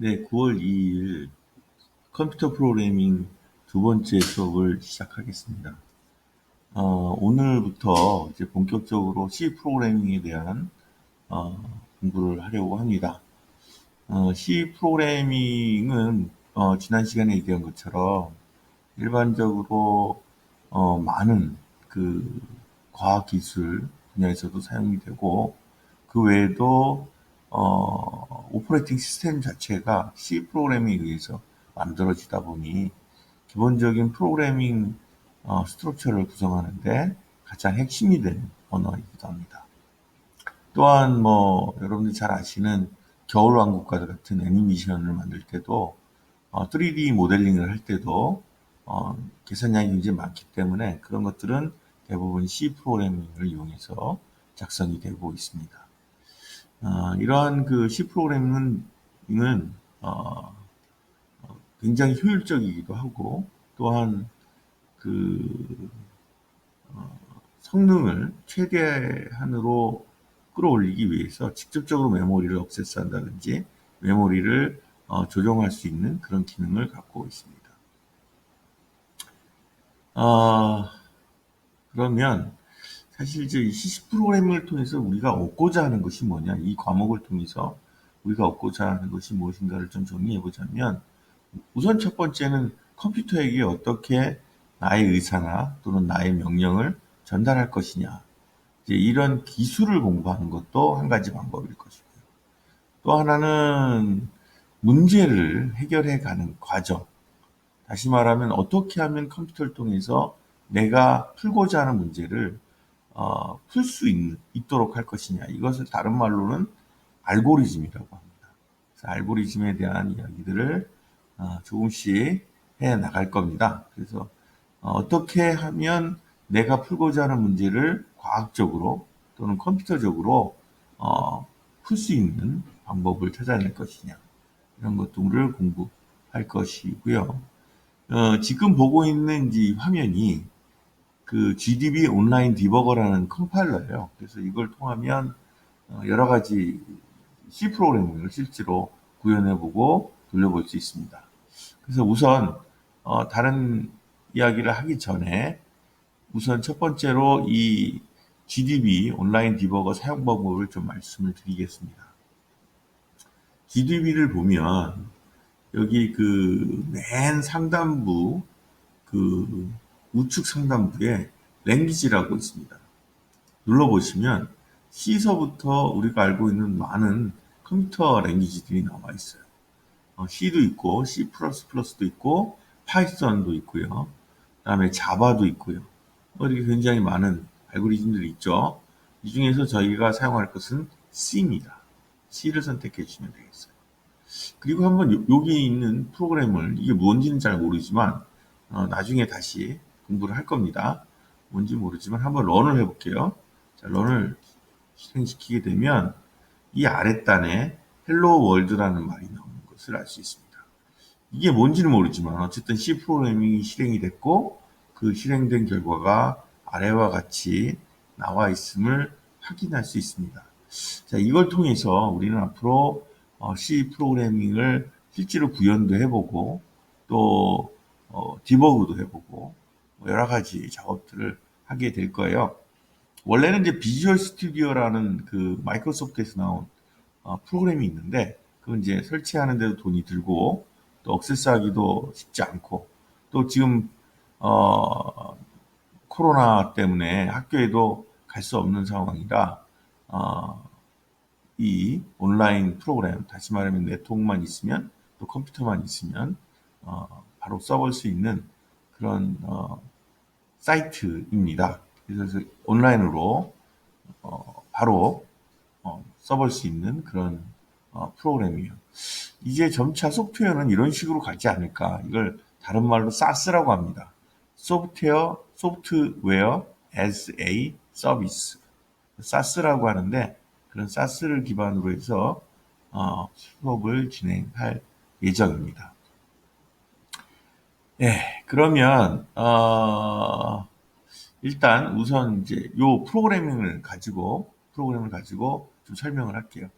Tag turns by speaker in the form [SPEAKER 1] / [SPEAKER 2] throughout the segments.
[SPEAKER 1] 네, 9월 2일 컴퓨터 프로그래밍 두 번째 수업을 시작하겠습니다. 오늘부터 이제 본격적으로 C 프로그래밍에 대한 공부를 하려고 합니다. C 프로그래밍은 지난 시간에 얘기한 것처럼 일반적으로 많은 그 과학기술 분야에서도 사용이 되고 그 외에도 오퍼레이팅 시스템 자체가 C 프로그래밍에 의해서 만들어지다 보니 기본적인 프로그래밍 스트럭처를 구성하는데 가장 핵심이 되는 언어이기도 합니다. 또한 뭐 여러분들이 잘 아시는 겨울왕국과 같은 애니메이션을 만들 때도 3D 모델링을 할 때도 계산량이 굉장히 많기 때문에 그런 것들은 대부분 C 프로그래밍을 이용해서 작성이 되고 있습니다. 이러한 그 C 프로그래밍은 어, 굉장히 효율적이기도 하고 또한 그 성능을 최대한으로 끌어올리기 위해서 직접적으로 메모리를 액세스한다든지 메모리를 조정할 수 있는 그런 기능을 갖고 있습니다. 어, 그러면 사실 이제 이 C 프로그래밍을 통해서 우리가 얻고자 하는 것이 뭐냐, 이 과목을 통해서 우리가 얻고자 하는 것이 무엇인가를 좀 정리해 보자면 우선 첫 번째는 컴퓨터에게 어떻게 나의 의사나 또는 나의 명령을 전달할 것이냐. 이제 이런 기술을 공부하는 것도 한 가지 방법일 것이고요. 또 하나는 문제를 해결해 가는 과정. 다시 말하면 어떻게 하면 컴퓨터를 통해서 내가 풀고자 하는 문제를 풀 수 있도록 할 것이냐. 이것을 다른 말로는 알고리즘이라고 합니다. 그래서 알고리즘에 대한 이야기들을 조금씩 해 나갈 겁니다. 그래서 어떻게 하면 내가 풀고자 하는 문제를 과학적으로 또는 컴퓨터적으로 풀 수 있는 방법을 찾아낼 것이냐. 이런 것들을 공부할 것이고요. 지금 보고 있는 이 화면이 그 GDB 온라인 디버거라는 컴파일러예요. 그래서 이걸 통하면 여러 가지 C 프로그래밍을 실제로 구현해보고 돌려볼 수 있습니다. 그래서 우선 다른 이야기를 하기 전에 우선 첫 번째로 이 GDB 온라인 디버거 사용 방법을 좀 말씀을 드리겠습니다. GDB를 보면 여기 그 맨 상단부 그 우측 상단부에 랭귀지라고 있습니다. 눌러보시면 C서부터 우리가 알고 있는 많은 컴퓨터 랭귀지들이 나와 있어요. C도 있고 C++도 있고 파이썬도 있고요. 그다음에 자바도 있고요. 이렇게 굉장히 많은 알고리즘들이 있죠. 이 중에서 저희가 사용할 것은 C입니다. C를 선택해 주시면 되겠어요. 그리고 한번 여기 있는 프로그램을 이게 뭔지는 잘 모르지만 나중에 다시 공부를 할 겁니다. 뭔지 모르지만 한번 런을 해볼게요. 자, 런을 실행시키게 되면 이 아랫단에 헬로 월드라는 말이 나오는 것을 알 수 있습니다. 이게 뭔지는 모르지만 어쨌든 C 프로그래밍이 실행이 됐고 그 실행된 결과가 아래와 같이 나와 있음을 확인할 수 있습니다. 자, 이걸 통해서 우리는 앞으로 C 프로그래밍을 실제로 구현도 해보고 또 디버그도 해보고 뭐 여러 가지 작업들을 하게 될 거예요. 원래는 이제 비주얼 스튜디오라는 그 마이크로소프트에서 나온 프로그램이 있는데 그건 이제 설치하는데도 돈이 들고 또 액세스하기도 쉽지 않고 또 지금 어, 코로나 때문에 학교에도 갈 수 없는 상황이라 어, 이 온라인 프로그램 다시 말하면 네트워크만 있으면 또 컴퓨터만 있으면 바로 써볼 수 있는 그런 사이트입니다. 그래서 온라인으로 바로 써볼 수 있는 그런 프로그램이에요. 이제 점차 소프트웨어는 이런 식으로 가지 않을까. 이걸 다른 말로 SaaS라고 합니다. 소프트웨어 as a service. SaaS라고 하는데 그런 SaaS를 기반으로 해서 수업을 진행할 예정입니다. 예, 그러면 일단 우선 이제 요 프로그램을 가지고 좀 설명을 할게요.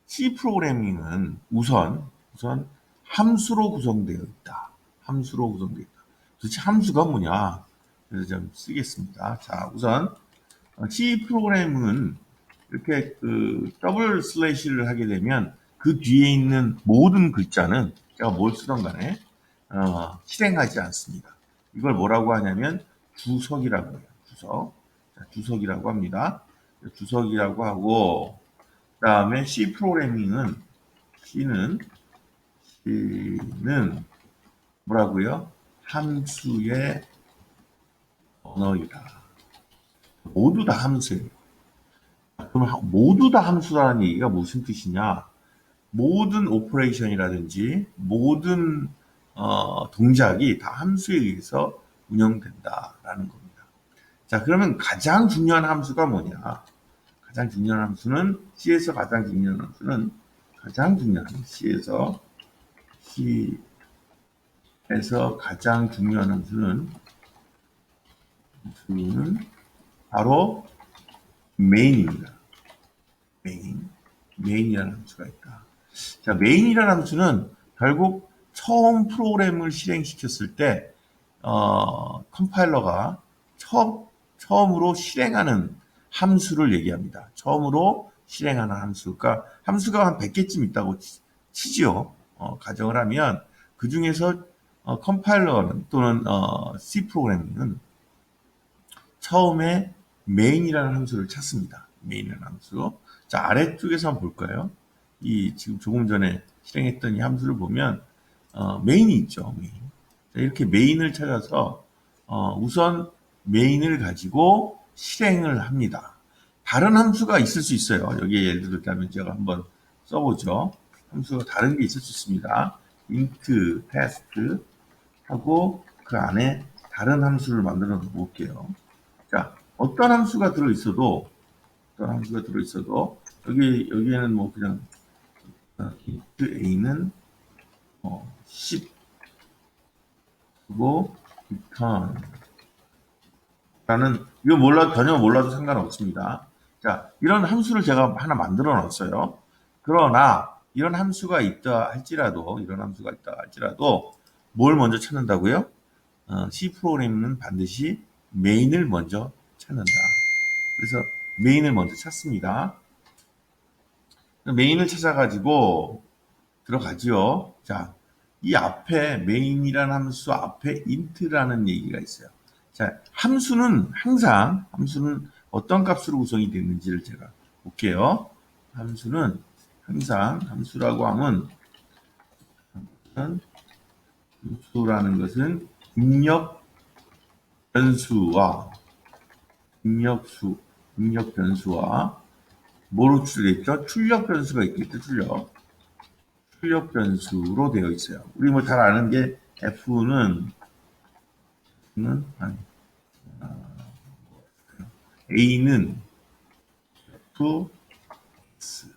[SPEAKER 1] C 프로그래밍은 우선 함수로 구성되어 있다. 함수로 구성되어 있다. 도대체 함수가 뭐냐? 그래서 좀 쓰겠습니다. 자, 우선 C 프로그램은 이렇게 그 더블 슬래시를 하게 되면 그 뒤에 있는 모든 글자는 제가 뭘 쓰던 간에 실행하지 않습니다. 이걸 뭐라고 하냐면 주석이라고 해요. 주석. 자, 주석이라고 합니다. 주석이라고 하고 그다음에 C는 뭐라고요? 함수의 언어이다. 모두 다 함수예요. 그럼 모두 다 함수라는 얘기가 무슨 뜻이냐? 모든 오퍼레이션이라든지 모든 동작이 다 함수에 의해서 운영된다라는 겁니다. 자, 그러면 가장 중요한 함수가 뭐냐? 가장 중요한 함수는 C에서 가장 중요한 함수는 바로 메인입니다. 메인이라는 함수가 있다. 자, 메인이라는 함수는 결국 처음 프로그램을 실행시켰을 때 컴파일러가 처음으로 실행하는 함수를 얘기합니다. 처음으로 실행하는 함수. 그러니까 함수가 한 100개쯤 있다고 치지요. 가정을 하면 그 중에서 컴파일러는 또는 C 프로그래밍은 처음에 메인이라는 함수를 찾습니다. 메인이라는 함수. 자, 아래쪽에서 한번 볼까요? 이 지금 조금 전에 실행했던 이 함수를 보면 메인이 있죠. 메인. 자, 이렇게 메인을 찾아서 우선 메인을 가지고 실행을 합니다. 다른 함수가 있을 수 있어요. 여기에 예를 들자면 제가 한번 써보죠. 함수가 다른 게 있을 수 있습니다. int test 하고 그 안에 다른 함수를 만들어 볼게요. 자, 어떤 함수가 들어있어도 여기에는 뭐 그냥 int a는 10 그리고 return 라는 이거 전혀 몰라도 상관없습니다. 자, 이런 함수를 제가 하나 만들어 놨어요. 그러나 이런 함수가 있다 할지라도 뭘 먼저 찾는다고요? C 프로그램은 반드시 메인을 먼저 찾는다. 그래서 메인을 먼저 찾습니다. 메인을 찾아가지고 들어가지요. 자, 이 앞에 메인이라는 함수 앞에 int라는 얘기가 있어요. 자, 함수는 어떤 값으로 구성이 됐는지를 제가 볼게요. 함수는 항상 함수라고 하면 함수라는 것은 입력 변수와 뭐로 추출했죠? 출력 변수가 있겠죠. 출력 변수로 되어 있어요. 우리 뭐 잘 아는 게 A는 X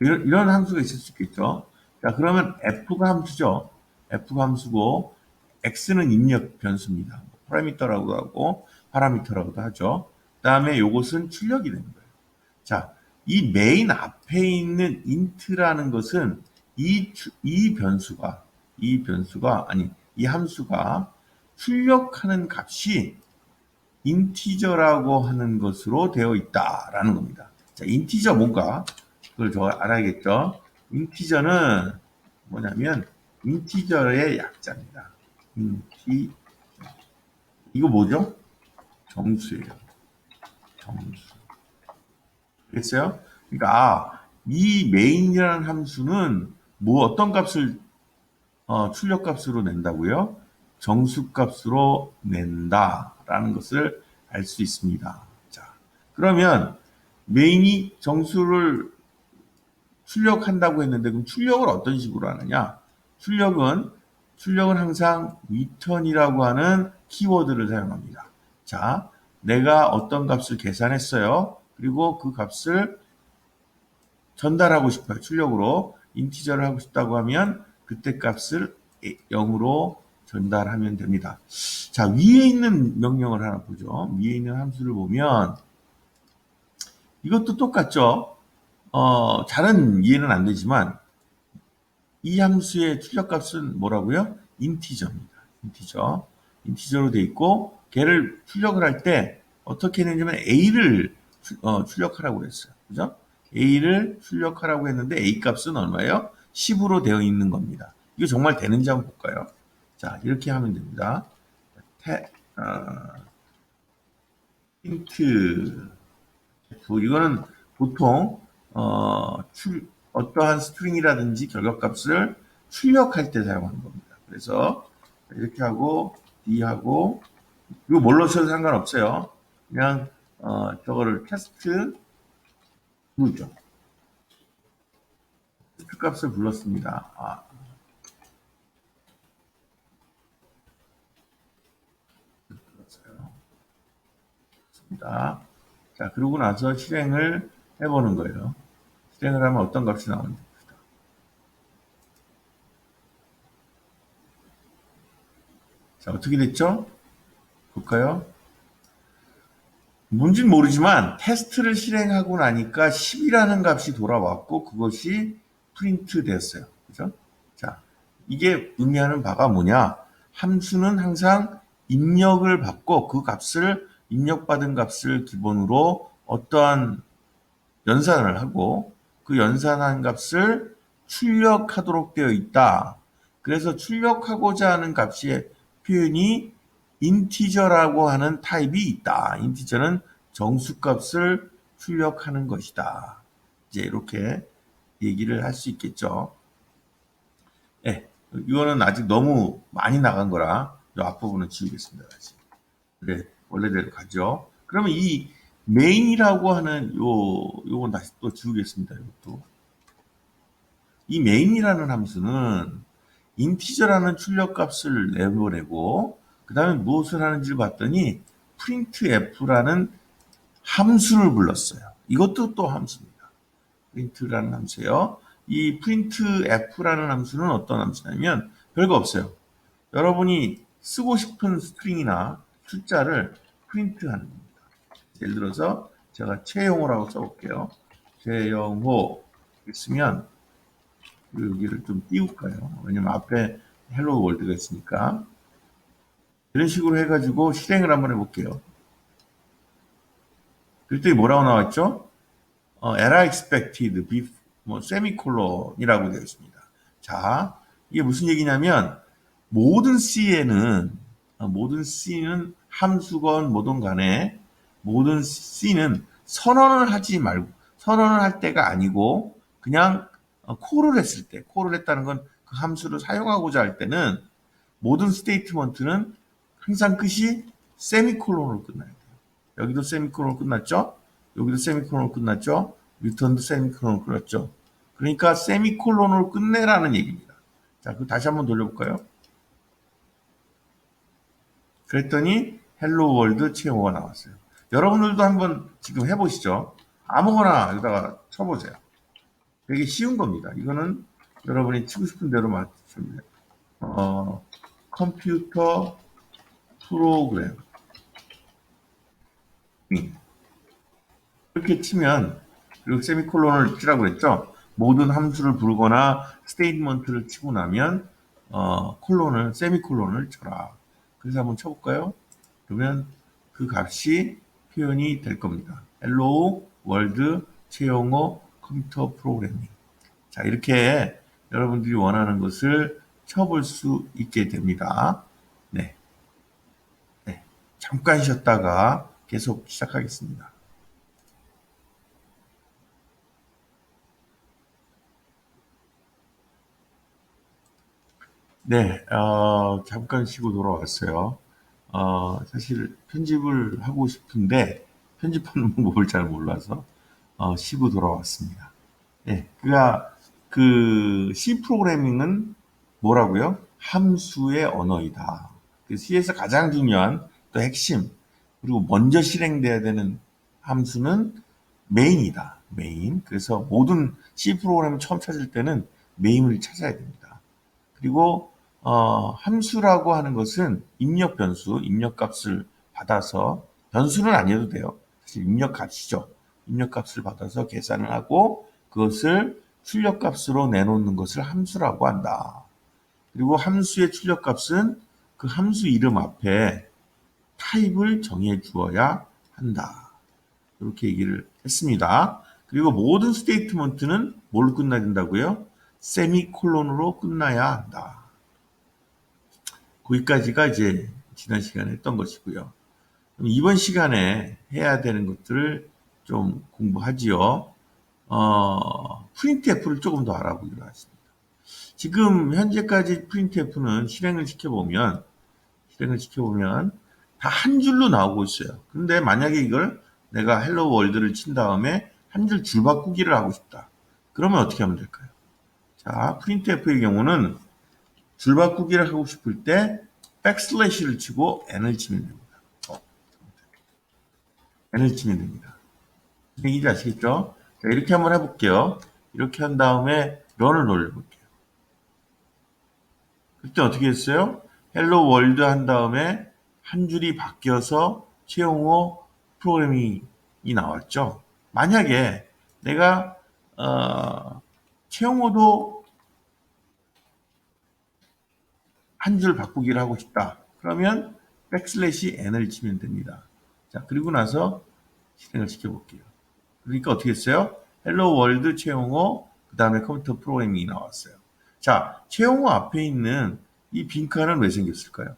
[SPEAKER 1] 이런 함수가 있을 수 있겠죠. 자, 그러면 F가 함수죠. F가 함수고 X는 입력 변수입니다. 파라미터라고도 하고 파라미터라고도 하죠. 그 다음에 이것은 출력이 되는 거예요. 자, 이 메인 앞에 있는 int라는 것은 이 함수가 출력하는 값이 인티저라고 하는 것으로 되어 있다라는 겁니다. 자, 인티저 뭔가 그걸 저 알아야겠죠. 인티저는 뭐냐면 인티저의 약자입니다. 이거 뭐죠? 정수예요. 정수. 됐어요? 그러니까 이 메인이라는 함수는 어떤 값을 출력값으로 낸다고요? 정수값으로 낸다라는 것을 알 수 있습니다. 자, 그러면 메인이 정수를 출력한다고 했는데 그럼 출력을 어떤 식으로 하느냐? 출력은 항상 return이라고 하는 키워드를 사용합니다. 자, 내가 어떤 값을 계산했어요. 그리고 그 값을 전달하고 싶어요. 출력으로 인티저를 하고 싶다고 하면 그때 값을 0으로 전달하면 됩니다. 자, 위에 있는 명령을 하나 보죠. 위에 있는 함수를 보면 이것도 똑같죠. 잘은 이해는 안 되지만 이 함수의 출력값은 뭐라고요? 인티저입니다. 인티저. 인티저로 돼 있고 걔를 출력을 할 때 어떻게 했냐면 A를 출력하라고 그랬어요. 그죠? A를 출력하라고 했는데 A 값은 얼마예요? 10으로 되어 있는 겁니다. 이거 정말 되는지 한번 볼까요? 자, 이렇게 하면 됩니다. 힌트 이거는 보통 어떠한 스트링이라든지 결과값을 출력할 때 사용하는 겁니다. 그래서 이렇게 하고 D하고 이거 뭘로 써도 상관없어요. 그냥 저거를 테스트 부르죠. 테스트 값을 불렀습니다. 불렀습니다. 자, 그러고 나서 실행을 해보는 거예요. 실행을 하면 어떤 값이 나오는지 봅시다. 자, 어떻게 됐죠? 볼까요? 뭔진 모르지만 테스트를 실행하고 나니까 10이라는 값이 돌아왔고 그것이 프린트 됐어요. 그죠? 자, 이게 의미하는 바가 뭐냐? 함수는 항상 입력을 받고 그 값을 입력받은 값을 기본으로 어떠한 연산을 하고 그 연산한 값을 출력하도록 되어 있다. 그래서 출력하고자 하는 값의 표현이 인티저라고 하는 타입이 있다. 인티저는 정수값을 출력하는 것이다. 이제 이렇게 얘기를 할 수 있겠죠. 네, 이거는 아직 너무 많이 나간 거라 이 앞부분은 지우겠습니다. 다시. 네, 원래대로 가죠. 그러면 이 메인이라고 하는 요건 다시 또 지우겠습니다. 이것도. 이 메인이라는 함수는 인티저라는 출력값을 내보내고 그 다음에 무엇을 하는지를 봤더니 printf라는 함수를 불렀어요. 이것도 또 함수입니다. print라는 함수예요. 이 printf라는 함수는 어떤 함수냐면 별거 없어요. 여러분이 쓰고 싶은 스트링이나 숫자를 프린트하는 겁니다. 예를 들어서 제가 최영호라고 써볼게요. 최영호 있으면 여기를 좀 띄울까요? 왜냐면 앞에 헬로 월드가 있으니까. 이런 식으로 해가지고 실행을 한번 해볼게요. 그랬더니 뭐라고 나왔죠? era expected 세미콜론이라고 되어 있습니다. 자, 이게 무슨 얘기냐면 모든 C는 함수건 뭐든 간에 모든 C는 선언을 하지 말고 선언을 할 때가 아니고 그냥 콜을 했을 때 콜을 했다는 건 그 함수를 사용하고자 할 때는 모든 스테이트먼트는 항상 끝이 세미콜론으로 끝나야 돼요. 여기도 세미콜론으로 끝났죠? 여기도 세미콜론으로 끝났죠? 리턴도 세미콜론으로 끝났죠? 그러니까 세미콜론으로 끝내라는 얘기입니다. 자, 그 다시 한번 돌려볼까요? 그랬더니 헬로 월드 채용어가 나왔어요. 여러분들도 한번 지금 해보시죠. 아무거나 여기다가 쳐보세요. 되게 쉬운 겁니다. 이거는 여러분이 치고 싶은 대로 맞추면 돼요. 컴퓨터 프로그램 이렇게 치면 그리고 세미콜론을 치라고 그랬죠. 모든 함수를 부르거나 스테이트먼트를 치고 나면 콜론을 세미콜론을 쳐라. 그래서 한번 쳐볼까요? 그러면 그 값이 표현이 될 겁니다. 헬로 월드 채용어 컴퓨터 프로그래밍. 자, 이렇게 여러분들이 원하는 것을 쳐볼 수 있게 됩니다. 네. 네. 잠깐 쉬었다가 계속 시작하겠습니다. 네, 잠깐 쉬고 돌아왔어요. 사실 편집을 하고 싶은데 편집하는 방법을 잘 몰라서 쉬고 돌아왔습니다. 네, 그 C 프로그래밍은 뭐라고요? 함수의 언어이다. 그 C에서 가장 중요한 또 핵심 그리고 먼저 실행돼야 되는 함수는 메인이다. 메인. 그래서 모든 C 프로그램을 처음 찾을 때는 메인을 찾아야 됩니다. 그리고 함수라고 하는 것은 입력 변수, 입력 값을 받아서 변수는 아니어도 돼요. 사실 입력 값이죠. 입력 값을 받아서 계산을 하고 그것을 출력값으로 내놓는 것을 함수라고 한다. 그리고 함수의 출력값은 그 함수 이름 앞에 타입을 정해 주어야 한다. 이렇게 얘기를 했습니다. 그리고 모든 스테이트먼트는 뭘로 끝나야 된다고요? 세미콜론으로 끝나야 한다. 거기까지가 이제 지난 시간에 했던 것이고요. 그럼 이번 시간에 해야 되는 것들을 좀 공부하지요. 프린트F를 조금 더 알아보기로 하겠습니다. 지금 현재까지 프린트F는 실행을 시켜보면 다 한 줄로 나오고 있어요. 근데 만약에 이걸 내가 헬로 월드를 친 다음에 한 줄 줄바꾸기를 하고 싶다. 그러면 어떻게 하면 될까요? 자, 프린트F의 경우는 줄바꾸기를 하고 싶을 때 백슬래시를 치고 n을 치면 됩니다. n을 치면 됩니다. 이제 아시겠죠? 자, 이렇게 한번 해볼게요. 이렇게 한 다음에 런을 돌려볼게요. 그때 어떻게 했어요? 헬로 월드 한 다음에 한 줄이 바뀌어서 최용호 프로그래밍이 나왔죠. 만약에 내가 최용호도 한 줄 바꾸기를 하고 싶다. 그러면 백슬래시 n을 치면 됩니다. 자, 그리고 나서 실행을 시켜볼게요. 그러니까 어떻게 했어요? 헬로 월드 최용호 그 다음에 컴퓨터 프로그래밍이 나왔어요. 자, 최용호 앞에 있는 이 빈칸은 왜 생겼을까요?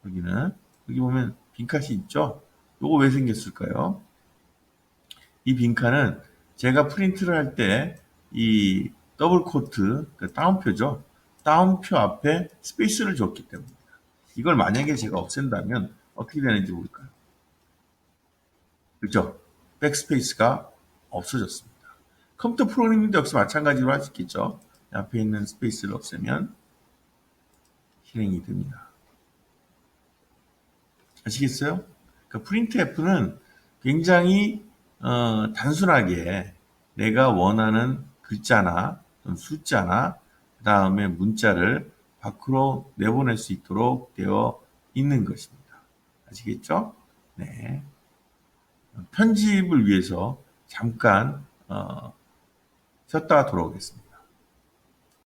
[SPEAKER 1] 여기 보면 빈칸이 있죠? 요거 왜 생겼을까요? 이 빈칸은 제가 프린트를 할 때 이 더블 코트, 그 다운표죠. 다운표 앞에 스페이스를 줬기 때문입니다. 이걸 만약에 제가 없앤다면 어떻게 되는지 볼까요? 그죠? 백스페이스가 없어졌습니다. 컴퓨터 프로그래밍도 역시 마찬가지로 할 수 있겠죠. 앞에 있는 스페이스를 없애면 실행이 됩니다. 아시겠어요? 그러니까 프린트F는 굉장히 단순하게 내가 원하는 글자나 숫자나 그 다음에 문자를 밖으로 내보낼 수 있도록 되어 있는 것입니다. 아시겠죠? 네. 편집을 위해서 잠깐 쉬었다가 돌아오겠습니다.